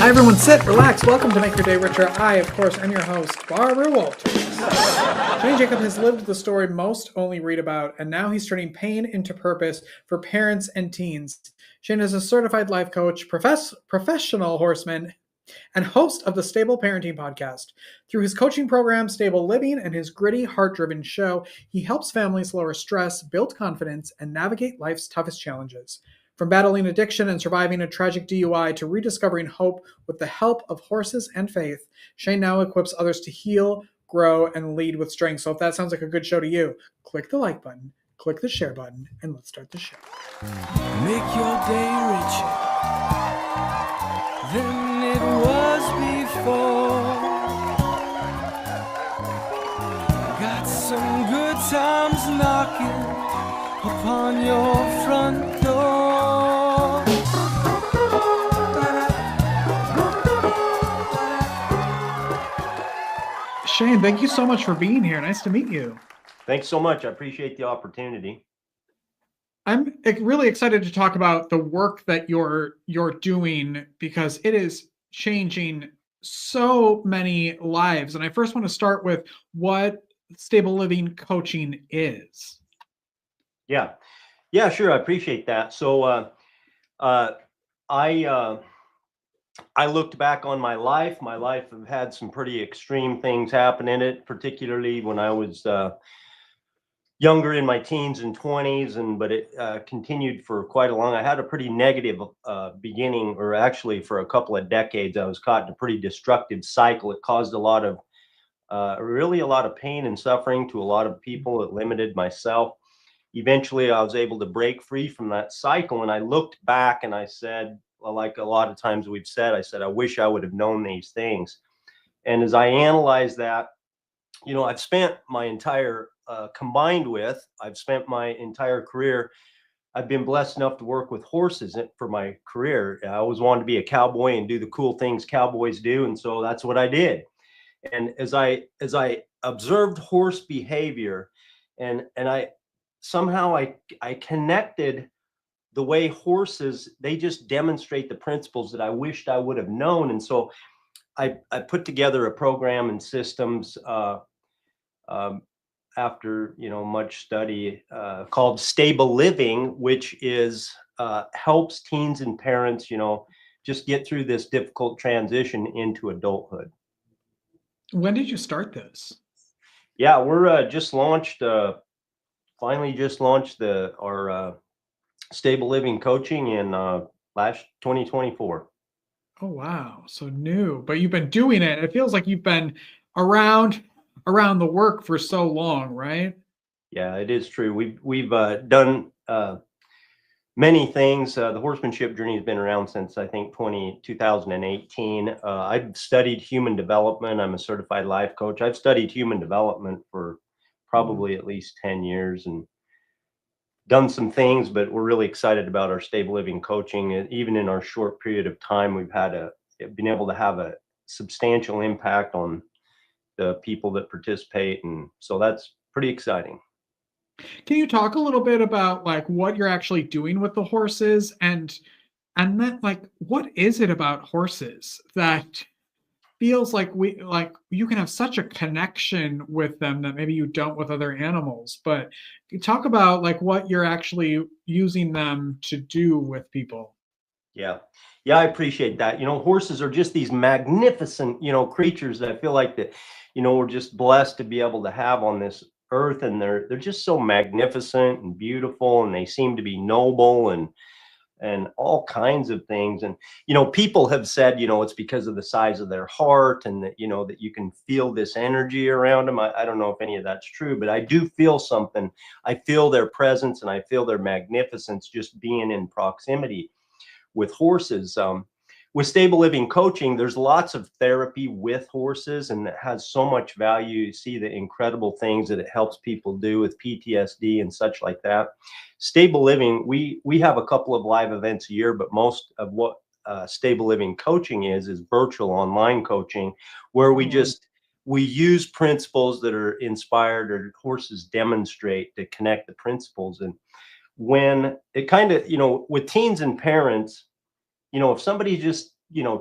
Hi, everyone. Sit, relax. Welcome to Make Your Day Richer. I, of course, am your host, Barbara Walters. Shane Jacob has lived the story most only read about, and now he's turning pain into purpose for parents and teens. Shane is a certified life coach, professional horseman, and host of the Stable Parenting Podcast. Through his coaching program, Stable Living, and his gritty, heart-driven show, he helps families lower stress, build confidence, and navigate life's toughest challenges. From battling addiction and surviving a tragic DUI to rediscovering hope with the help of horses and faith, Shane now equips others to heal, grow, and lead with strength. So if that sounds like a good show to you, click the like button, click the share button, and let's start the show. Make your day richer than it was before. Got some good times knocking upon your front door. Shane, thank you so much for being here. Nice to meet you. Thanks so much. I appreciate the opportunity. I'm really excited to talk about the work that you're doing because it is changing so many lives. And I first want to start with what stable living coaching is. Yeah, sure. I appreciate that. So I looked back on my life. My life have had some pretty extreme things happen in it, particularly when I was younger in my teens and 20s, but it continued for quite a long. I had a pretty negative beginning, or actually for a couple of decades, I was caught in a pretty destructive cycle. It caused really a lot of pain and suffering to a lot of people. It limited myself. Eventually, I was able to break free from that cycle, and I looked back and I said, well, like a lot of times we've said, I wish I would have known these things. And as I analyzed that, I've spent my entire I've spent my entire career. I've been blessed enough to work with horses for my career. I always wanted to be a cowboy and do the cool things cowboys do, and so that's what I did. And as I observed horse behavior, and I somehow I connected the way horses, they just demonstrate the principles that I wished I would have known. And so I put together a program and systems after much study called Stable Living, which is helps teens and parents just get through this difficult transition into adulthood. When did you start this? Yeah, we're just launched finally just launched our Stable Living coaching in last 2024. Oh, wow. So new, but you've been doing it. It feels like you've been around the work for so long, right? Yeah, it is true. We've done many things. The horsemanship journey has been around since I think 2018. I've studied human development. I'm a certified life coach. I've studied human development for probably at least 10 years and done some things, but we're really excited about our stable living coaching. And even in our short period of time, we've been able to have a substantial impact on the people that participate. And so that's pretty exciting. Can you talk a little bit about like what you're actually doing with the horses and then like what is it about horses that feels like you can have such a connection with them that maybe you don't with other animals, but you talk about like what you're actually using them to do with people. Yeah, I appreciate that. Horses are just these magnificent, creatures that I feel like that, we're just blessed to be able to have on this earth, and they're just so magnificent and beautiful, and they seem to be noble and all kinds of things. And people have said it's because of the size of their heart, and that that you can feel this energy around them. I don't know if any of that's true, but I do feel something. I feel their presence and I feel their magnificence just being in proximity with horses. With stable living coaching, there's lots of therapy with horses, and it has so much value. You see the incredible things that it helps people do with PTSD and such like that. Stable living, we have a couple of live events a year, but most of what stable living coaching is virtual online coaching, where we use principles that are inspired or horses demonstrate to connect the principles. And when it kind of, with teens and parents, if somebody just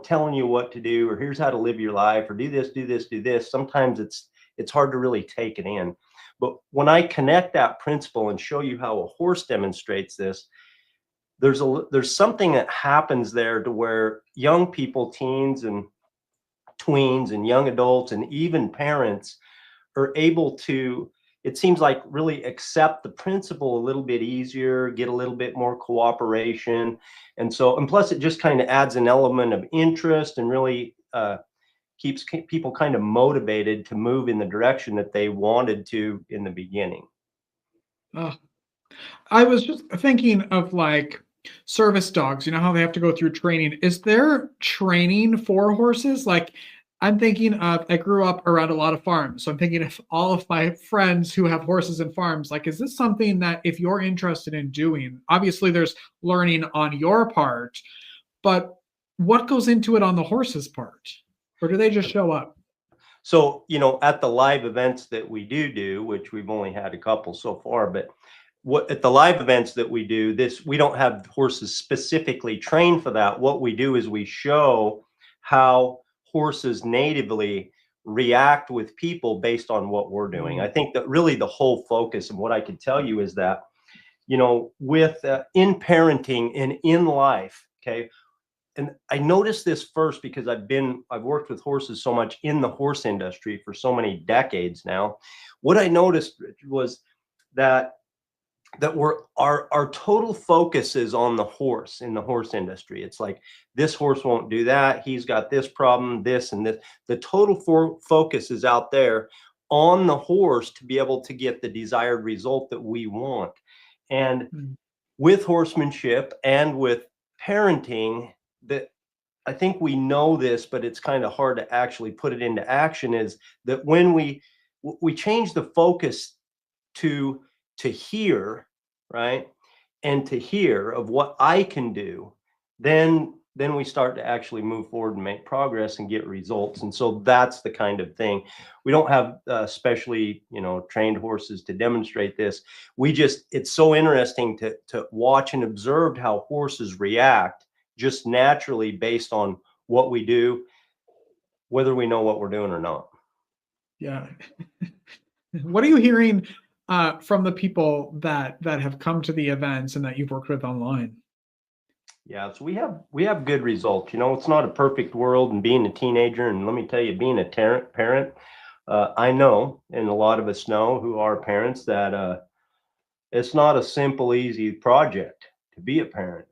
telling you what to do, or here's how to live your life, or do this, do this, do this. Sometimes it's hard to really take it in. But when I connect that principle and show you how a horse demonstrates this, there's something that happens there to where young people, teens and tweens and young adults and even parents are able to, it seems like, really accept the principle a little bit easier, get a little bit more cooperation. And plus it just kind of adds an element of interest and really keeps people kind of motivated to move in the direction that they wanted to in the beginning. Uh, I was just thinking of like service dogs, you know how they have to go through training. Is there training for horses? Like, I'm thinking of, I grew up around a lot of farms. So I'm thinking of all of my friends who have horses and farms. Like, is this something that if you're interested in doing, obviously there's learning on your part, but what goes into it on the horse's part? Or do they just show up? So, at the live events that we do, which we've only had a couple so far, but at the live events that we do, we don't have horses specifically trained for that. What we do is we show how horses natively react with people based on what we're doing. I think that really the whole focus, and what I can tell you is that, with in parenting and in life, okay, and I noticed this first because I've worked with horses so much in the horse industry for so many decades now. What I noticed was that our total focus is on the horse in the horse industry. It's like, this horse won't do that, he's got this problem, this and this. The total focus is out there on the horse to be able to get the desired result that we want. And with horsemanship and with parenting, that I think we know this, but it's kind of hard to actually put it into action, is that when we change the focus to hear, right, and to hear of what I can do, then we start to actually move forward and make progress and get results. And so that's the kind of thing. We don't have specially trained horses to demonstrate this. It's so interesting to watch and observe how horses react just naturally based on what we do, whether we know what we're doing or not. Yeah. What are you hearing from the people that have come to the events and that you've worked with online? Yeah, so we have good results. It's not a perfect world, and being a teenager, and let me tell you, being a parent, I know, and a lot of us know who are parents, that it's not a simple, easy project to be a parent.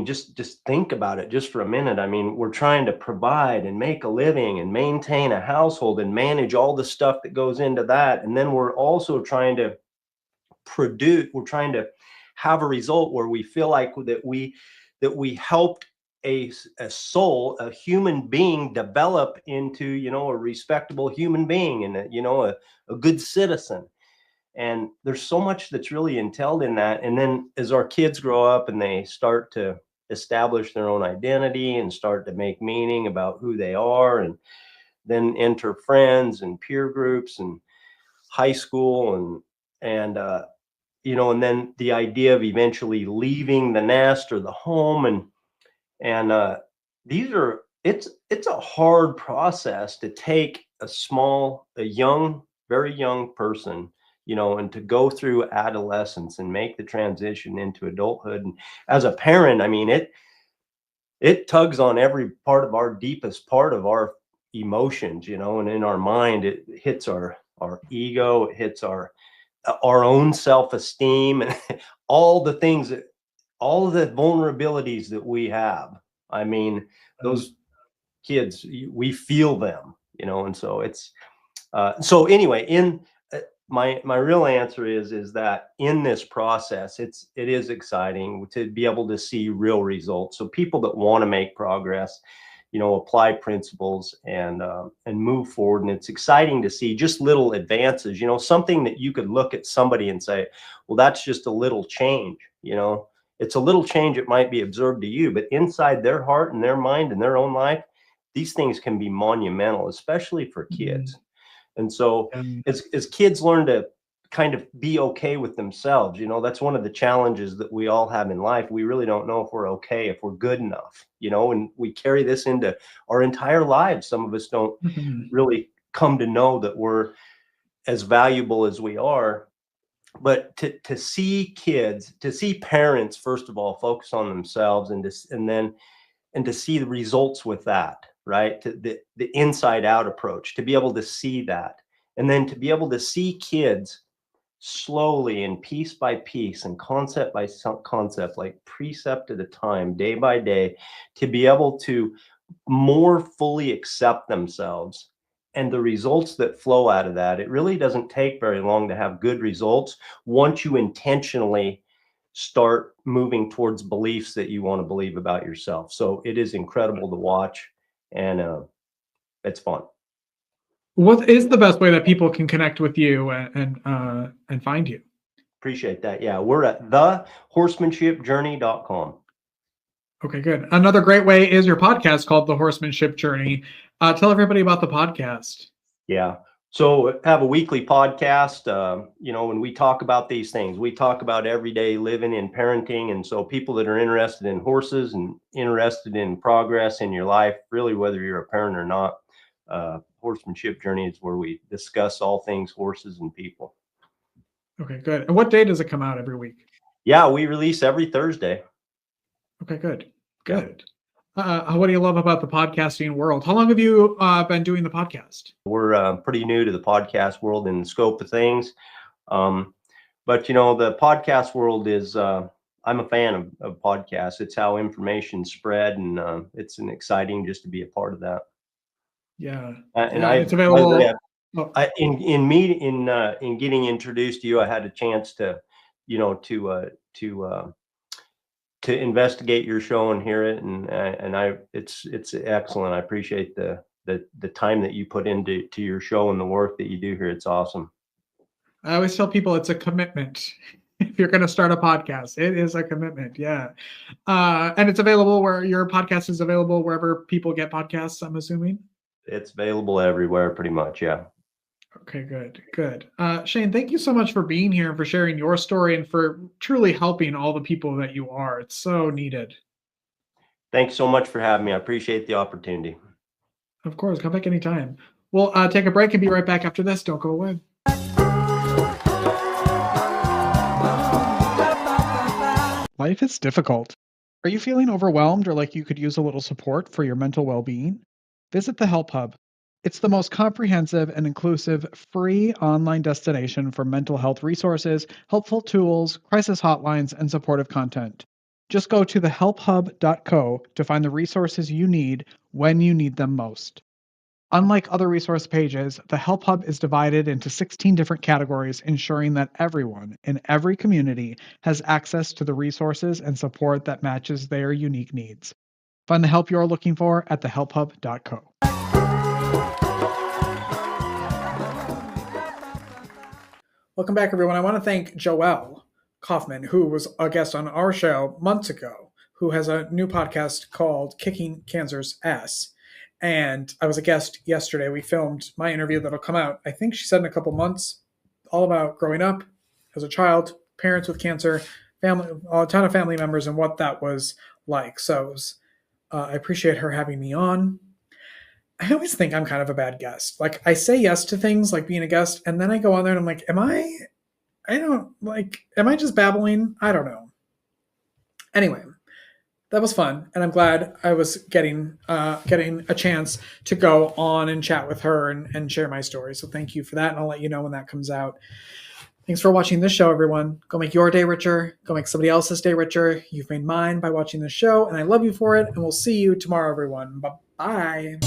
Just think about it just for a minute. We're trying to provide and make a living and maintain a household and manage all the stuff that goes into that. And then we're also trying to have a result where we feel like that we helped a soul, a human being, develop into, a respectable human being and a good citizen. And there's so much that's really entailed in that. And then as our kids grow up and they start to establish their own identity and start to make meaning about who they are, and then enter friends and peer groups and high school and then the idea of eventually leaving the nest or the home, and it's a hard process to take a young, very young person, and to go through adolescence and make the transition into adulthood. And as a parent, it tugs on every part of our deepest part of our emotions, and in our mind, it hits our ego, it hits our own self-esteem, and all the vulnerabilities that we have. Those kids, we feel them, and so it's so anyway, my real answer is that in this process, it is exciting to be able to see real results. So people that want to make progress, apply principles and move forward. And it's exciting to see just little advances, something that you could look at somebody and say, well, that's just a little change. It's a little change. It might be observed to you, but inside their heart and their mind and their own life, these things can be monumental, especially for kids. And so as kids learn to kind of be okay with themselves. That's one of the challenges that we all have in life. We really don't know if we're okay, if we're good enough, and we carry this into our entire lives. Some of us don't really come to know that we're as valuable as we are. But to see kids, to see parents, first of all, focus on themselves and to see the results with that, right? The inside out approach, to be able to see that, and then to be able to see kids slowly and piece by piece and concept by concept, like precept at a time, day by day, to be able to more fully accept themselves and the results that flow out of that. It really doesn't take very long to have good results once you intentionally start moving towards beliefs that you want to believe about yourself. So it is incredible to watch, and it's fun. What is the best way that people can connect with you and find you? Appreciate that. Yeah, we're at thehorsemanshipjourney.com. Okay, good. Another great way is your podcast called The Horsemanship Journey. Tell everybody about the podcast. Yeah. So have a weekly podcast. When we talk about these things, we talk about everyday living and parenting. And so people that are interested in horses and interested in progress in your life, really, whether you're a parent or not, Horsemanship Journey is where we discuss all things horses and people. Okay, good. And what day does it come out every week? Yeah, we release every Thursday. Okay, good. Good. What do you love about the podcasting world? How long have you been doing the podcast? We're pretty new to the podcast world in the scope of things. But, the podcast world is, I'm a fan of podcasts. It's how information spread, and it's exciting just to be a part of that. Yeah. It's available. In getting introduced to you, I had a chance to investigate your show and hear it, and it's excellent. I appreciate the time that you put into your show and the work that you do here. It's awesome. I always tell people it's a commitment. If you're going to start a podcast, it is a commitment. Yeah. And it's available where your podcast is available, wherever people get podcasts, I'm assuming. It's available everywhere pretty much. Yeah. Okay, good. Shane, thank you so much for being here and for sharing your story and for truly helping all the people that you are. It's so needed. Thanks so much for having me. I appreciate the opportunity. Of course, come back anytime. We'll take a break and be right back after this. Don't go away. Life is difficult. Are you feeling overwhelmed or like you could use a little support for your mental well-being? Visit the Help Hub. It's the most comprehensive and inclusive free online destination for mental health resources, helpful tools, crisis hotlines, and supportive content. Just go to thehelphub.co to find the resources you need when you need them most. Unlike other resource pages, the Help Hub is divided into 16 different categories, ensuring that everyone in every community has access to the resources and support that matches their unique needs. Find the help you're looking for at thehelphub.co. Welcome back, everyone. I want to thank Joelle Kaufman, who was a guest on our show months ago, who has a new podcast called Kicking Cancer's Ass. And I was a guest yesterday. We filmed my interview that'll come out, I think she said, in a couple months, all about growing up as a child, parents with cancer, family, a ton of family members, and what that was like. So I appreciate her having me on. I always think I'm kind of a bad guest. Like, I say yes to things like being a guest, and then I go on there and I'm like, am I just babbling? I don't know. Anyway, that was fun, and I'm glad I was getting a chance to go on and chat with her and share my story. So thank you for that, and I'll let you know when that comes out. Thanks for watching this show, everyone. Go make your day richer. Go make somebody else's day richer. You've made mine by watching this show, and I love you for it, and we'll see you tomorrow, everyone. Bye-bye.